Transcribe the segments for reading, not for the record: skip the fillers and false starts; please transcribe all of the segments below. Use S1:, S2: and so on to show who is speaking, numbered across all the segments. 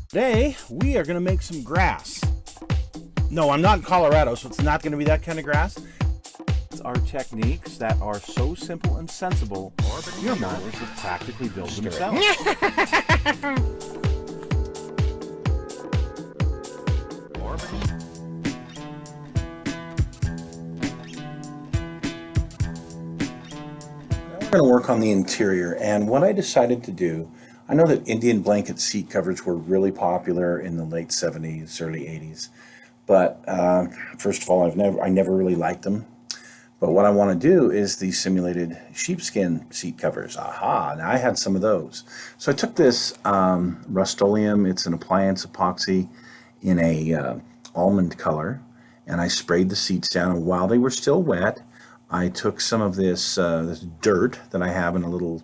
S1: Today, we are going to make some grass. No, I'm not in Colorado, so it's not going to be that kind of grass. It's our techniques that are so simple and sensible, your mothers have practically built themselves.
S2: We're going to work on the interior, and what I decided to do, I know that Indian blanket seat covers were really popular in the late 70s, early 80s, but first of all, I never really liked them. But what I want to do is the simulated sheepskin seat covers. Aha, now I had some of those. So I took this Rust-Oleum, it's an appliance epoxy in a almond color, and I sprayed the seats down, and while they were still wet, I took some of this dirt that I have in a little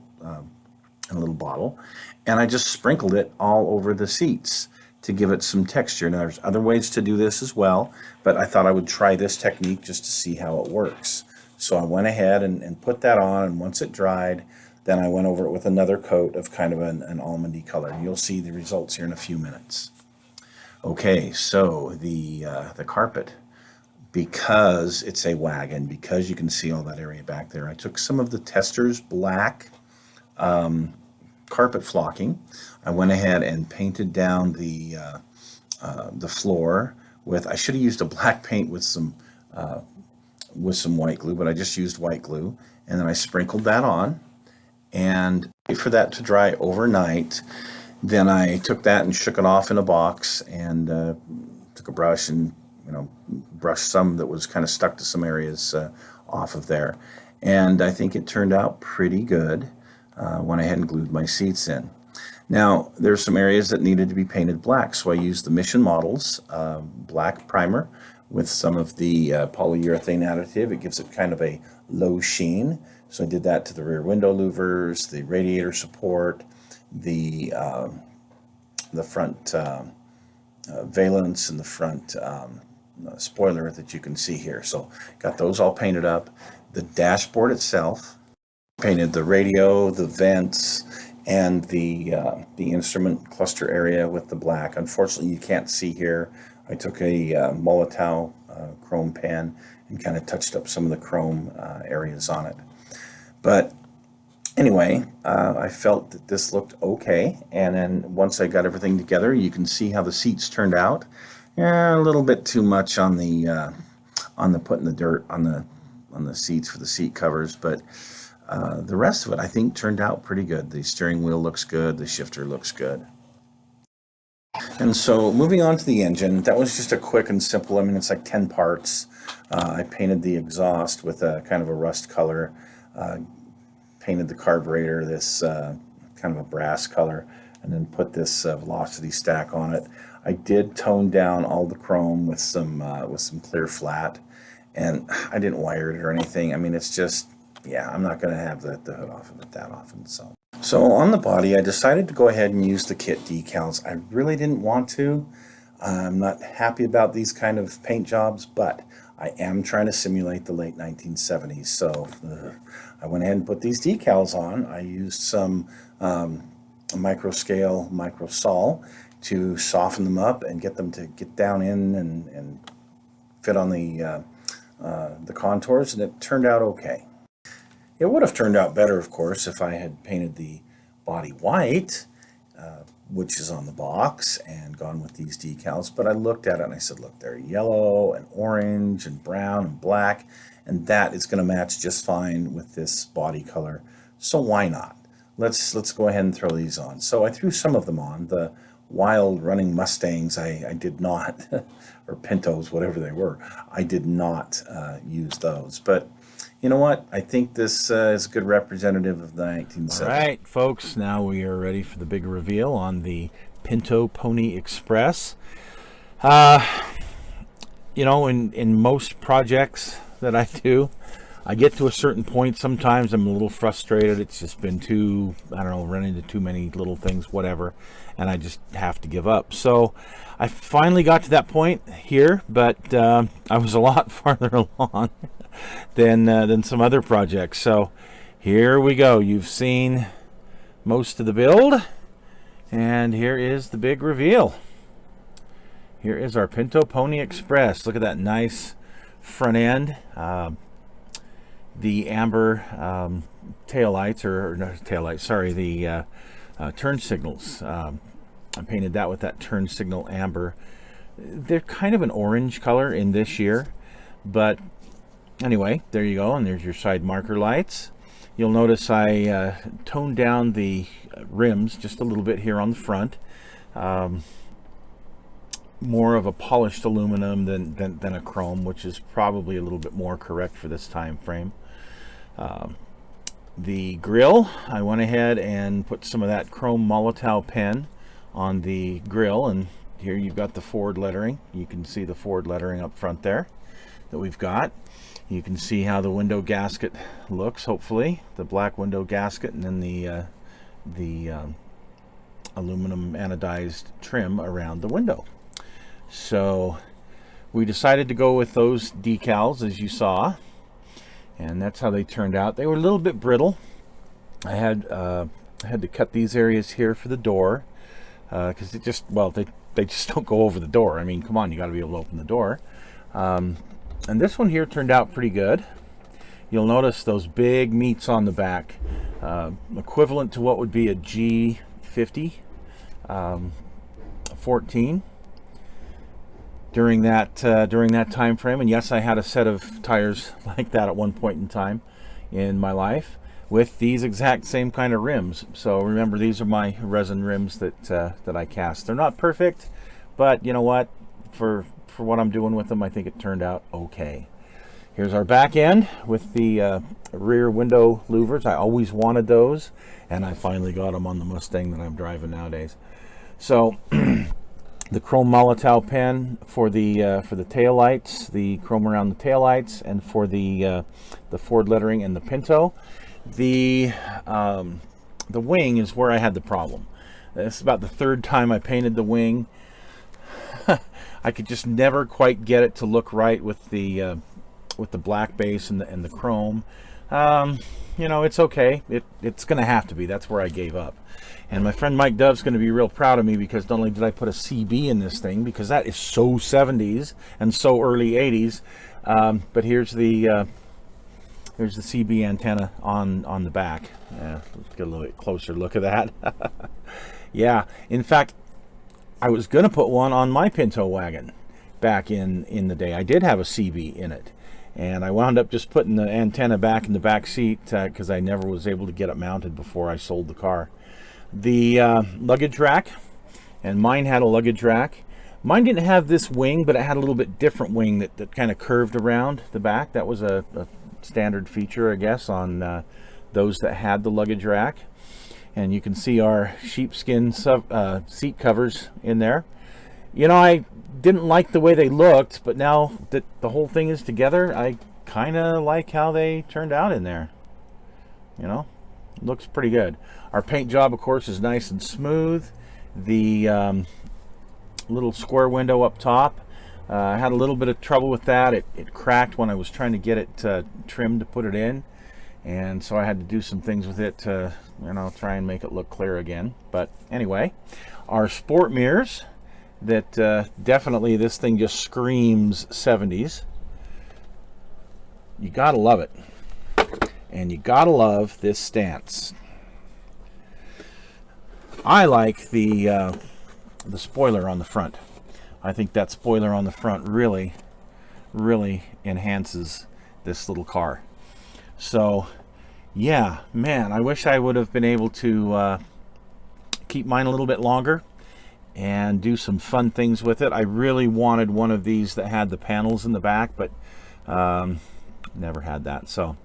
S2: bottle, and I just sprinkled it all over the seats to give it some texture. Now, there's other ways to do this as well, but I thought I would try this technique just to see how it works. So I went ahead and put that on, and once it dried, then I went over it with another coat of kind of an almondy color. You'll see the results here in a few minutes. Okay, so the carpet, because it's a wagon, because you can see all that area back there, I took some of the Tester's black carpet flocking. I went ahead and painted down the floor with, I should have used a black paint with some white glue, but I just used white glue, and then I sprinkled that on and wait for that to dry overnight. Then I took that and shook it off in a box, and took a brush and brushed some that was kind of stuck to some areas off of there. And I think it turned out pretty good. Went ahead and glued my seats in. Now, there's some areas that needed to be painted black, so I used the Mission Models black primer with some of the polyurethane additive. It gives it kind of a low sheen. So I did that to the rear window louvers, the radiator support, the front valance, and the front spoiler that you can see here. So got those all painted up. The dashboard itself, painted the radio, the vents, and the instrument cluster area with the black. Unfortunately, you can't see here. I took a Molotow chrome pan and kind of touched up some of the chrome areas on it. But anyway, I felt that this looked okay, and then once I got everything together, you can see how the seats turned out. A little bit too much on the putting the dirt on the seats for the seat covers, but the rest of it I think turned out pretty good. The steering wheel looks good, the shifter looks good. And so moving on to the engine, that was just a quick and simple, I mean, it's like 10 parts. I painted the exhaust with a kind of a rust color, painted the carburetor this kind of a brass color, and then put this velocity stack on it. I did tone down all the chrome with some clear flat, and I didn't wire it or anything. I mean, it's just, yeah, I'm not going to have the hood off of it that often. So on the body, I decided to go ahead and use the kit decals. I really didn't want to. I'm not happy about these kind of paint jobs, but I am trying to simulate the late 1970s. So I went ahead and put these decals on. I used some micro scale, micro sol to soften them up and get them to get down in and fit on the contours, and it turned out okay. It would have turned out better, of course, if I had painted the body white, which is on the box, and gone with these decals. But I looked at it and I said, look, they're yellow and orange and brown and black, and that is going to match just fine with this body color. So why not? Let's go ahead and throw these on. So I threw some of them on. The wild running Mustangs, I did not, or Pintos, whatever they were, I did not use those. But you know what? I think this is a good representative of the 1970s.
S1: All right, folks, now we are ready for the big reveal on the Pinto Pony Express. In most projects that I do, I get to a certain point. Sometimes I'm a little frustrated. It's just been run into too many little things, whatever, and I just have to give up. So I finally got to that point here, but I was a lot farther along than some other projects. So here we go. You've seen most of the build, And here is the big reveal. Here is our Pinto Pony Express. Look at that nice front end. The amber taillights, or not taillights, sorry, the turn signals. I painted that with that turn signal amber. They're kind of an orange color in this year, but anyway, there you go. And there's your side marker lights. You'll notice I toned down the rims just a little bit here on the front. More of a polished aluminum than a chrome, which is probably a little bit more correct for this time frame. The grill, I went ahead and put some of that chrome Molotow pen on the grill, and here you've got the Ford lettering. You can see the Ford lettering up front there that we've got. You can see how the window gasket looks, hopefully. The black window gasket, and then the aluminum anodized trim around the window. So we decided to go with those decals, as you saw, and that's how they turned out. They were a little bit brittle. I had to cut these areas here for the door because it just, well, they just don't go over the door. I mean, come on, you got to be able to open the door. And this one here turned out pretty good. You'll notice those big meats on the back, equivalent to what would be a G50 14 during that time frame. And yes, I had a set of tires like that at one point in time in my life with these exact same kind of rims. So remember, these are my resin rims that I cast. They're not perfect, but you know what? For what I'm doing with them, I think it turned out okay. Here's our back end with the rear window louvers. I always wanted those, and I finally got them on the Mustang that I'm driving nowadays. So the chrome Molotow pen for the tail lights, the chrome around the tail lights, and for the Ford lettering and the Pinto. The wing is where I had the problem. This is about the third time I painted the wing. I could just never quite get it to look right with the black base and the chrome. You know, it's okay. It's going to have to be. That's where I gave up. And my friend Mike Dove's going to be real proud of me, because not only did I put a CB in this thing, because that is so 70s and so early 80s, but here's the CB antenna on the back. Yeah, let's get a little bit closer look at that. Yeah, in fact, I was going to put one on my Pinto wagon back in the day. I did have a CB in it, and I wound up just putting the antenna back in the back seat because I never was able to get it mounted before I sold the car. The luggage rack, and mine had a luggage rack. Mine didn't have this wing, but it had a little bit different wing that kind of curved around the back. That was a standard feature, I guess, on those that had the luggage rack. And you can see our sheepskin seat covers in there. You know, I didn't like the way they looked, but now that the whole thing is together, I kind of like how they turned out in there. You know, looks pretty good. Our paint job, of course, is nice and smooth. The little square window up top, I had a little bit of trouble with that. It cracked when I was trying to get it trimmed to put it in. And so I had to do some things with it to, you know, try and make it look clear again. But anyway, our sport mirrors, that definitely, this thing just screams 70s. You gotta love it. And you gotta love this stance. I like the spoiler on the front. I think that spoiler on the front really enhances this little car. So yeah, man, I wish I would have been able to keep mine a little bit longer and do some fun things with it. I really wanted one of these that had the panels in the back, but never had that. So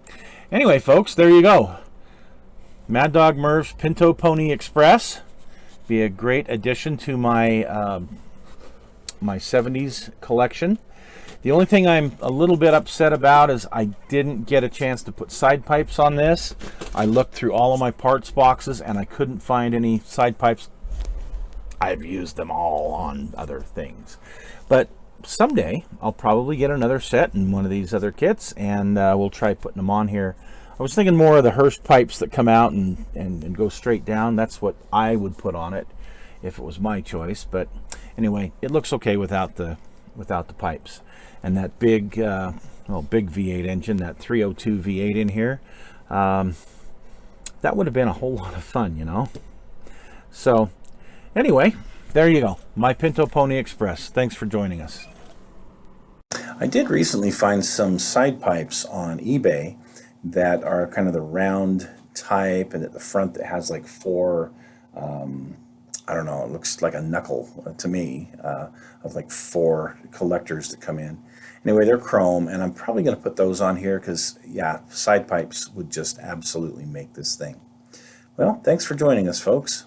S1: anyway, folks, there you go. Mad Dog Merv's Pinto Pony Express. Be a great addition to my my 70s collection. The only thing I'm a little bit upset about is I didn't get a chance to put side pipes on this. I looked through all of my parts boxes and I couldn't find any side pipes. I've used them all on other things. But someday I'll probably get another set in one of these other kits, and we'll try putting them on here. I was thinking more of the Hurst pipes that come out and go straight down. That's what I would put on it. if it was my choice. But anyway, it looks okay without the pipes. And that big big V8 engine, that 302 V8 in here, that would have been a whole lot of fun, you know. So anyway, there you go, my Pinto Pony Express. Thanks for joining us.
S2: I did recently find some side pipes on eBay that are kind of the round type, and at the front that has like four, I don't know, it looks like a knuckle to me, of like four collectors that come in. Anyway, they're chrome, and I'm probably going to put those on here because, yeah, side pipes would just absolutely make this thing. Well, thanks for joining us, folks.